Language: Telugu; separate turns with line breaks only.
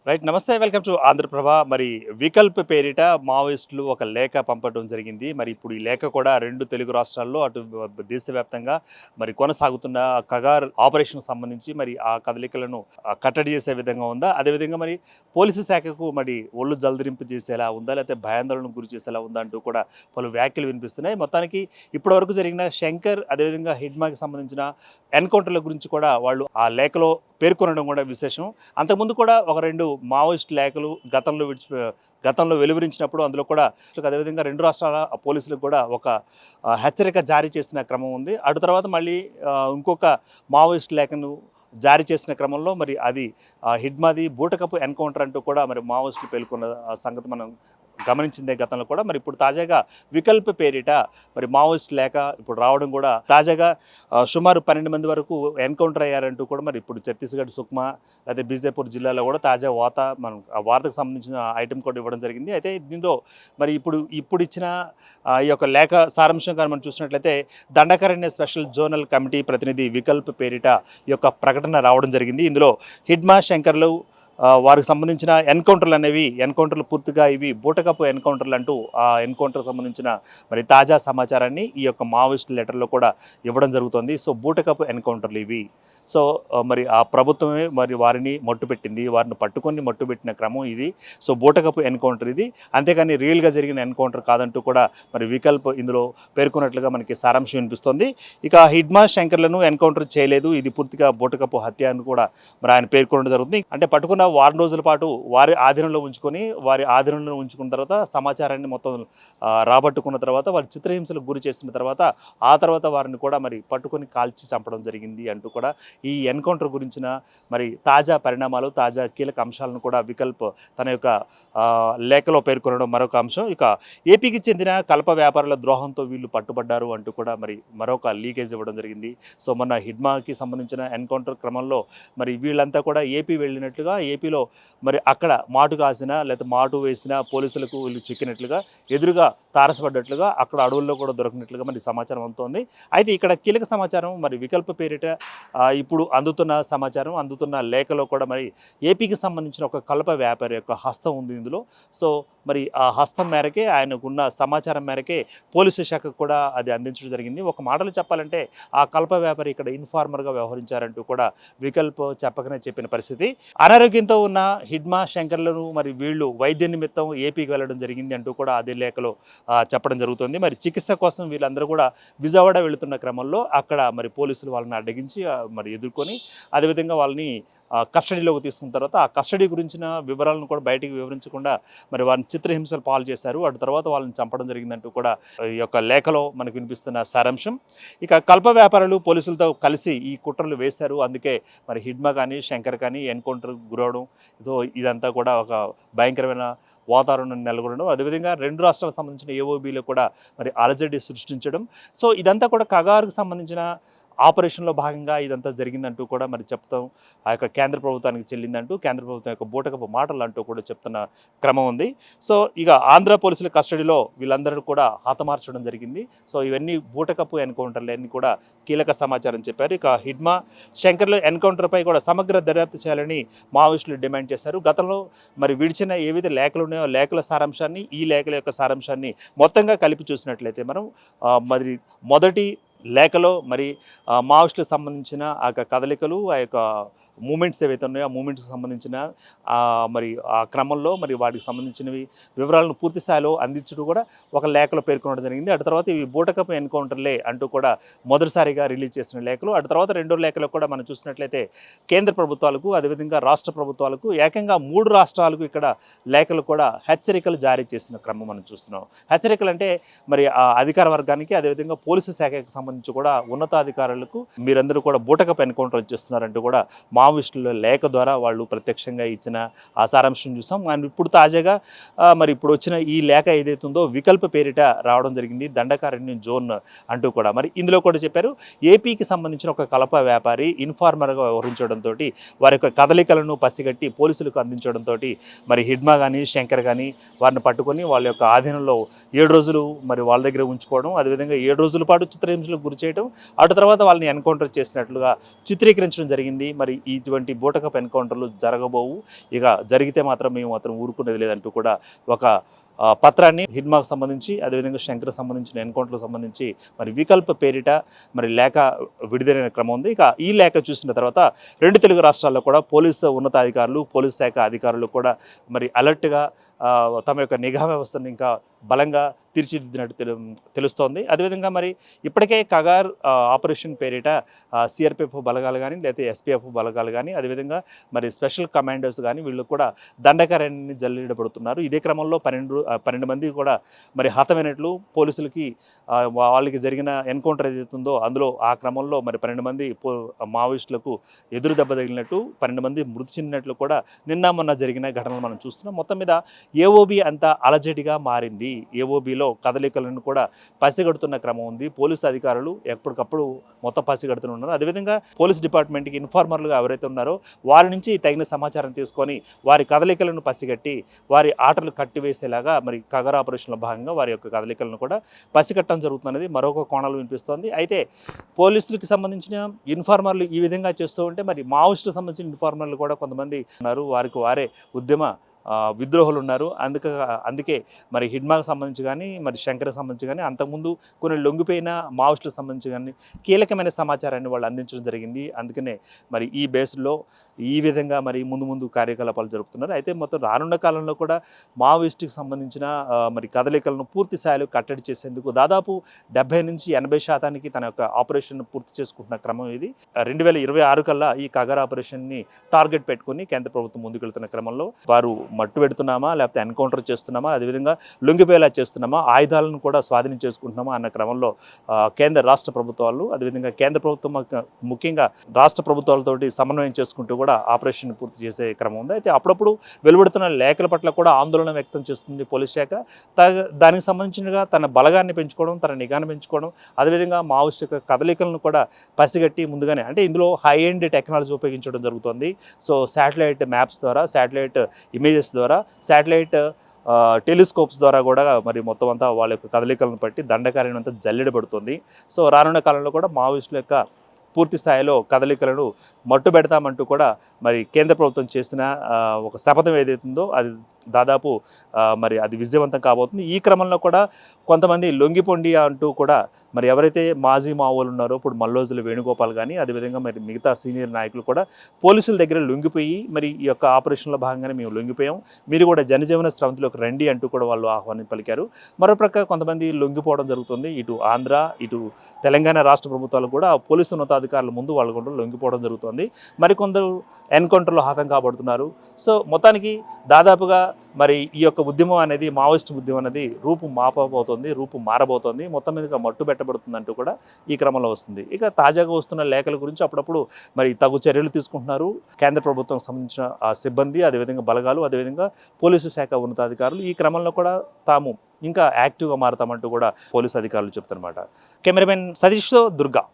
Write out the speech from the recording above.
రైట్. నమస్తే. Welcome to Andhra Prabha. మరి వికల్ప్ పేరిట మావోయిస్టులు ఒక లేఖ పంపడం జరిగింది. మరి ఇప్పుడు ఈ లేఖ కూడా 2 తెలుగు రాష్ట్రాల్లో అటు దేశవ్యాప్తంగా మరి కొనసాగుతున్న కగార్ ఆపరేషన్‌కి సంబంధించి మరి ఆ కదలికలను కట్టడి చేసే విధంగా ఉందా? అదేవిధంగా మరి పోలీసు శాఖకు మరి ఒళ్ళు జలదరింపు చేసేలా ఉందా? లేకపోతే భయాందోళనకు గురి చేసేలా ఉందా? అంటూ కూడా పలు వ్యాఖ్యలు వినిపిస్తున్నాయి. మొత్తానికి ఇప్పటివరకు జరిగిన శంకర్ అదేవిధంగా హిడ్మాకి సంబంధించిన ఎన్‌కౌంటర్ల గురించి కూడా వాళ్ళు ఆ లేఖలో పేర్కొనడం కూడా విశేషం. అంతకుముందు కూడా ఒక 2 మావోయిస్ట్ లేఖలు గతంలో వెలువరించినప్పుడు అందులో కూడా అదేవిధంగా 2 రాష్ట్రాల పోలీసులకు కూడా ఒక హెచ్చరిక జారీ చేసిన క్రమం ఉంది. అటు తర్వాత మళ్ళీ ఇంకొక మావోయిస్ట్ లేఖను జారీ చేసిన క్రమంలో మరి అది హిడ్మాది బూటకపు ఎన్కౌంటర్ అంటూ కూడా మరి మావోయిస్టులు పేర్కొన్న సంగతి మనం గమనించిందే గతంలో కూడా. మరి ఇప్పుడు తాజాగా వికల్ప్ పేరిట మరి మావోయిస్ట్ లేఖ ఇప్పుడు రావడం కూడా తాజాగా సుమారు 12 మంది వరకు ఎన్కౌంటర్ అయ్యారంటూ కూడా మరి ఇప్పుడు ఛత్తీస్గఢ్ సుక్మా అదే బీజేపూర్ జిల్లాలో కూడా తాజా మనం ఆ వార్తకు సంబంధించిన ఐటెం కూడా ఇవ్వడం జరిగింది. అయితే దీంట్లో మరి ఇప్పుడు ఇచ్చిన ఈ యొక్క లేఖ సారాంశం కానీ మనం చూసినట్లయితే దండకారణ్య స్పెషల్ జోనల్ కమిటీ ప్రతినిధి వికల్ప్ పేరిట ఈ యొక్క ప్రకటన రావడం జరిగింది. ఇందులో హిడ్మా శంకర్లు వారికి సంబంధించిన ఎన్కౌంటర్లు పూర్తిగా ఇవి బూటకపు ఎన్కౌంటర్లు అంటూ ఆ ఎన్కౌంటర్ సంబంధించిన మరి తాజా సమాచారాన్ని ఈ యొక్క మావోయిస్ట్ లెటర్లో కూడా ఇవ్వడం జరుగుతుంది. సో బూటకపు ఎన్కౌంటర్లు ఇవి. సో మరి ఆ ప్రభుత్వమే మరి వారిని మట్టుపెట్టింది, వారిని పట్టుకొని మట్టుపెట్టిన క్రమం ఇది. సో బూటకపు ఎన్కౌంటర్ ఇది, అంతేకాని రియల్గా జరిగిన ఎన్కౌంటర్ కాదంటూ కూడా మరి వికల్ప్ ఇందులో పేర్కొన్నట్లుగా మనకి సారాంశం వినిపిస్తుంది. ఇక హిడ్మా శంకర్లను ఎన్కౌంటర్ చేయలేదు, ఇది పూర్తిగా బూటకపు హత్య అని కూడా మరి ఆయన పేర్కొనడం జరుగుతుంది. అంటే పట్టుకున్న వారం రోజుల పాటు వారి ఆధీనంలో ఉంచుకున్న తర్వాత సమాచారాన్ని మొత్తం రాబట్టుకున్న తర్వాత వారి చిత్రహింసలకు గురి చేసిన తర్వాత ఆ తర్వాత వారిని కూడా మరి పట్టుకొని కాల్చి చంపడం జరిగింది అంటూ కూడా ఈ ఎన్కౌంటర్ గురించిన మరి తాజా పరిణామాలు, తాజా కీలక అంశాలను కూడా వికల్ప్ తన యొక్క లేఖలో పేర్కొనడం మరొక అంశం. ఇక ఏపీకి చెందిన కలప వ్యాపారుల ద్రోహంతో వీళ్ళు పట్టుబడ్డారు అంటూ కూడా మరి మరొక లీకేజ్ ఇవ్వడం జరిగింది. సో మొన్న హిడ్మాకి సంబంధించిన ఎన్కౌంటర్ క్రమంలో మరి వీళ్ళంతా కూడా ఏపీ వెళ్ళినట్లుగా, ఏపీలో మరి అక్కడ మాటు కాసిన లేకపోతే మాటు వేసిన పోలీసులకు వీళ్ళు చిక్కినట్లుగా, ఎదురుగా తారసపడ్డట్లుగా, అక్కడ అడవుల్లో కూడా దొరికినట్లుగా మరి సమాచారం అందుతోంది. అయితే ఇక్కడ కీలక సమాచారం మరి వికల్ప్ పేరిట ఇప్పుడు అందుతున్న లేఖలో కూడా మరి ఏపీకి సంబంధించిన ఒక కలప వ్యాపారి యొక్క హస్తం ఉంది ఇందులో. సో మరి ఆ హస్తం మేరకే, ఆయనకున్న సమాచారం మేరకే పోలీసు శాఖకు కూడా అది అందించడం జరిగింది. ఒక మాటలు చెప్పాలంటే ఆ కలప వ్యాపారి ఇక్కడ ఇన్ఫార్మర్గా వ్యవహరించారంటూ కూడా వికల్ప్ చెప్పకనే చెప్పిన పరిస్థితి. అనారోగ్యంతో ఉన్న హిడ్మా శంకర్లను మరి వీళ్ళు వైద్య నిమిత్తం ఏపీకి వెళ్ళడం జరిగింది అంటూ కూడా అదే లేఖలో చెప్పడం జరుగుతుంది. మరి చికిత్స కోసం వీళ్ళందరూ కూడా విజయవాడ వెళుతున్న క్రమంలో అక్కడ మరి పోలీసులు వాళ్ళని అడ్డగించి మరి ఎదుర్కొని అదేవిధంగా వాళ్ళని కస్టడీలోకి తీసుకున్న తర్వాత ఆ కస్టడీ గురించిన వివరాలను కూడా బయటికి వివరించకుండా మరి వారిని చిత్రహింసలు పాలు చేశారు. అటు తర్వాత వాళ్ళని చంపడం జరిగిందంటూ కూడా ఈ యొక్క లేఖలో మనకు వినిపిస్తున్న సారాంశం. ఇక కల్ప వ్యాపారులు పోలీసులతో కలిసి ఈ కుట్రలు వేశారు, అందుకే మరి హిడ్మా కానీ శంకర్ కానీ ఎన్కౌంటర్ గురవడం, ఇదంతా కూడా ఒక భయంకరమైన వాతావరణం నెలకొనడం, అదేవిధంగా 2 రాష్ట్రాలకు సంబంధించిన ఏఓబీలో కూడా మరి అలజడి సృష్టించడం. సో ఇదంతా కూడా కగారుకు సంబంధించిన ఆపరేషన్లో భాగంగా ఇదంతా జరిగిందంటూ కూడా మరి చెప్తాం. ఆ యొక్క కేంద్ర ప్రభుత్వానికి చెల్లిందంటూ, కేంద్ర ప్రభుత్వం యొక్క బూటకపు మాటలు అంటూ కూడా చెప్తున్న క్రమం ఉంది. సో ఇక ఆంధ్ర పోలీసుల కస్టడీలో వీళ్ళందరూ కూడా హతమార్చడం జరిగింది. సో ఇవన్నీ బూటకపు ఎన్కౌంటర్లు అన్నీ కూడా కీలక సమాచారం చెప్పారు. ఇక హిడ్మా శంకర్లు ఎన్కౌంటర్పై కూడా సమగ్ర దర్యాప్తు చేయాలని మావోయిస్టులు డిమాండ్ చేశారు. గతంలో మరి విడిచిన ఏవైతే లేఖలు ఉన్నాయో లేఖల సారాంశాన్ని, ఈ లేఖల యొక్క సారాంశాన్ని మొత్తంగా కలిపి చూసినట్లయితే మనం మరి మొదటి లేఖలో మరి మావోయిస్టులకు సంబంధించిన ఆ యొక్క కదలికలు, ఆ యొక్క మూమెంట్స్ ఏవైతే ఉన్నాయో ఆ మూమెంట్స్కి సంబంధించిన మరి ఆ క్రమంలో మరి వాటికి సంబంధించినవి వివరాలను పూర్తి స్థాయిలో అందించడం కూడా ఒక లేఖలో పేర్కొనడం జరిగింది. అటు తర్వాత ఇవి బూటకపు ఎన్కౌంటర్లే అంటూ కూడా మొదటిసారిగా రిలీజ్ చేసిన లేఖలు. అటు తర్వాత 2వ లేఖలో కూడా మనం చూసినట్లయితే కేంద్ర ప్రభుత్వాలకు అదేవిధంగా రాష్ట్ర ప్రభుత్వాలకు ఏకంగా 3 రాష్ట్రాలకు ఇక్కడ లేఖలు కూడా హెచ్చరికలు జారీ చేసిన క్రమం మనం చూస్తున్నాం. హెచ్చరికలు అంటే మరి ఆ అధికార వర్గానికి అదేవిధంగా పోలీసు శాఖకు సంబంధించి కూడా ఉన్నతాధికారులకు మీరందరూ కూడా బూటకపు ఎన్కౌంటర్ చేస్తున్నారంటూ కూడా మావోయిస్టుల లేఖ ద్వారా వాళ్ళు ప్రత్యక్షంగా ఇచ్చిన ఆ సారాంశం చూసాం. అండ్ ఇప్పుడు తాజాగా మరి ఇప్పుడు వచ్చిన ఈ లేఖ ఏదైతుందో వికల్ప్ పేరిట రావడం జరిగింది, దండకారణ్యం జోన్ అంటూ కూడా. మరి ఇందులో కూడా చెప్పారు ఏపీకి సంబంధించిన ఒక కలప వ్యాపారి ఇన్ఫార్మర్గా వ్యవహరించడంతో వారి యొక్క కదలికలను పసిగట్టి పోలీసులకు అందించడంతో మరి హిడ్మా కానీ శంకర్ కానీ వారిని పట్టుకొని వాళ్ళ యొక్క ఆధీనంలో 7 రోజులు మరి వాళ్ళ దగ్గర ఉంచుకోవడం, అదేవిధంగా 7 రోజుల పాటు చిత్రహింసలు హత్యలకు గురి చేయడం, అటు తర్వాత వాళ్ళని ఎన్కౌంటర్ చేసినట్లుగా చిత్రీకరించడం జరిగింది. మరి ఇటువంటి బూటకపు ఎన్కౌంటర్లు జరగబోవు, ఇక జరిగితే మాత్రం మేము మాత్రం ఊరుకునేది లేదంటూ కూడా ఒక పత్రాన్ని హిడ్మాకు సంబంధించి, అదేవిధంగా శంకర్ సంబంధించిన ఎన్కౌంటర్లకు సంబంధించి మరి వికల్ప పేరిట మరి లేఖ విడుదలైన క్రమం ఉంది. ఇక ఈ లేఖ చూసిన తర్వాత రెండు తెలుగు రాష్ట్రాల్లో కూడా పోలీసు ఉన్నతాధికారులు, పోలీస్ శాఖ అధికారులు కూడా మరి అలర్ట్గా తమ యొక్క నిఘా వ్యవస్థను ఇంకా బలంగా తీర్చిదిద్దినట్టు తెలుస్తోంది. అదేవిధంగా మరి ఇప్పటికే కగార్ ఆపరేషన్ పేరిట సిఆర్పిఎఫ్ బలగాలు కానీ, లేకపోతే ఎస్పీఎఫ్ బలగాలు కానీ, అదేవిధంగా మరి స్పెషల్ కమాండర్స్ కానీ వీళ్ళు కూడా దండకారణ్యాన్ని జల్లిడబడుతున్నారు. ఇదే క్రమంలో 12 మంది కూడా మరి హతమైనట్లు పోలీసులకి వాళ్ళకి జరిగిన ఎన్కౌంటర్ ఏదైతుందో అందులో ఆ క్రమంలో మరి 12 మంది మావోయిస్టులకు ఎదురు దెబ్బ తగిలినట్టు, 12 మంది మృతి చెందినట్లు కూడా నిన్న మొన్న జరిగిన ఘటనలు మనం చూస్తున్నాం. మొత్తం మీద ఏఓబి అంతా అలజడిగా మారింది. ఏఓబిలో కదలికలను కూడా పసిగడుతున్న క్రమం ఉంది. పోలీసు అధికారులు ఎప్పటికప్పుడు మొత్తం పసిగడుతున్నారు. అదేవిధంగా పోలీస్ డిపార్ట్మెంట్కి ఇన్ఫార్మర్లుగా ఎవరైతే ఉన్నారో వారి నుంచి తగిన సమాచారం తీసుకొని వారి కదలికలను పసిగట్టి వారి ఆటలు కట్టివేసేలాగా మరి కగర్ ఆపరేషన్లో భాగంగా వారి యొక్క కదలికలను కూడా పసిగట్టడం జరుగుతున్నది మరొక కోణాలు వినిపిస్తోంది. అయితే పోలీసులకు సంబంధించిన ఇన్ఫార్మర్లు ఈ విధంగా చేస్తూ ఉంటే మరి మావోయిస్టులకు సంబంధించిన ఇన్ఫార్మర్లు కూడా కొంతమంది ఉన్నారు, వారికి వారే ఉద్యమ విద్రోహులు ఉన్నారు. అందుకే మరి హిడ్మాకు సంబంధించి కానీ, మరి శంకర్కి సంబంధించి కానీ, అంతకుముందు కొన్ని లొంగిపోయిన మావోయిస్టులకు సంబంధించి కానీ కీలకమైన సమాచారాన్ని వాళ్ళు అందించడం జరిగింది. అందుకనే మరి ఈ బేస్లో ఈ విధంగా మరి ముందు కార్యకలాపాలు జరుపుతున్నారు. అయితే మొత్తం రానున్న కాలంలో కూడా మావోయిస్టుకి సంబంధించిన మరి కదలికలను పూర్తి స్థాయిలో కట్టడి చేసేందుకు దాదాపు 70 నుంచి 80% తన యొక్క ఆపరేషన్ పూర్తి చేసుకుంటున్న క్రమం ఇది. 2026 కల్లా ఈ కగర్ ఆపరేషన్ని టార్గెట్ పెట్టుకుని కేంద్ర ప్రభుత్వం ముందుకెళ్తున్న క్రమంలో వారు మట్టు పెడుతున్నామా, లేకపోతే ఎన్కౌంటర్ చేస్తున్నామా, అదేవిధంగా లొంగిపోయేలా చేస్తున్నామా, ఆయుధాలను కూడా స్వాధీనం చేసుకుంటున్నామా అన్న క్రమంలో కేంద్ర రాష్ట్ర ప్రభుత్వాలు, అదేవిధంగా కేంద్ర ప్రభుత్వం ముఖ్యంగా రాష్ట్ర ప్రభుత్వాలతోటి సమన్వయం చేసుకుంటూ కూడా ఆపరేషన్ పూర్తి చేసే క్రమం ఉంది. అయితే అప్పుడప్పుడు వెలువడుతున్న లేఖల పట్ల కూడా ఆందోళన వ్యక్తం చేస్తుంది పోలీస్ శాఖ. దానికి సంబంధించినగా తన బలగాన్ని పెంచుకోవడం, తన నిఘాను పెంచుకోవడం, అదేవిధంగా మావోయిస్టు యొక్క కదలికలను కూడా పసిగట్టి ముందుగానే, అంటే ఇందులో హై ఎండ్ టెక్నాలజీ ఉపయోగించడం జరుగుతుంది. సో శాటిలైట్ మ్యాప్స్ ద్వారా, శాటిలైట్ ఇమేజెస్ ద్వారా, శాటిలైట్ టెలిస్కోప్స్ ద్వారా కూడా మరి మొత్తం అంతా వాళ్ళ యొక్క కదలికలను బట్టి దండకారణ్యం అంతా జల్లెడబడుతుంది. సో రానున్న కాలంలో కూడా మావోయిస్టుల యొక్క పూర్తి స్థాయిలో కదలికలను మట్టు పెడతామంటూ కూడా మరి కేంద్ర ప్రభుత్వం చేసిన ఒక శపథం ఏదైతుందో అది దాదాపు మరి అది విజయవంతం కాబోతుంది. ఈ క్రమంలో కూడా కొంతమంది లొంగిపొండి అంటూ కూడా మరి ఎవరైతే మాజీ మావోలు ఉన్నారో ఇప్పుడు మల్లోజుల వేణుగోపాల్ కానీ, అదేవిధంగా మరి మిగతా సీనియర్ నాయకులు కూడా పోలీసుల దగ్గర లొంగిపోయి మరి ఈ యొక్క ఆపరేషన్లో భాగంగానే మేము లొంగిపోయాం, మీరు కూడా జనజీవన స్రవంతిలోకి రండి అంటూ కూడా వాళ్ళు ఆహ్వానం పలికారు. మరోప్రక్క కొంతమంది లొంగిపోవడం జరుగుతుంది. ఇటు ఆంధ్ర, ఇటు తెలంగాణ రాష్ట్ర ప్రభుత్వాలు కూడా పోలీసు ఉన్నతాధికారుల ముందు వాళ్ళు కూడా లొంగిపోవడం జరుగుతుంది. మరికొందరు ఎన్కౌంటర్లో హతం కాబడుతున్నారు. సో మొత్తానికి దాదాపుగా మరి ఈ యొక్క ఉద్యమం అనేది, మావోయిస్ట్ ఉద్యమం అనేది రూపు మారబోతోంది, మొత్తం మీదుగా మట్టు పెట్టబడుతుందంటూ కూడా ఈ క్రమంలో వస్తుంది. ఇక తాజాగా వస్తున్న లేఖల గురించి అప్పుడప్పుడు మరి తగు చర్యలు తీసుకుంటున్నారు కేంద్ర ప్రభుత్వం సంబంధించిన సిబ్బంది, అదేవిధంగా బలగాలు, అదేవిధంగా పోలీసు శాఖ ఉన్నతాధికారులు. ఈ క్రమంలో కూడా తాము ఇంకా యాక్టివ్గా మారతామంటూ కూడా పోలీసు అధికారులు చెప్తున్నమాట. కెమెరామెన్ సతీష్తో దుర్గా.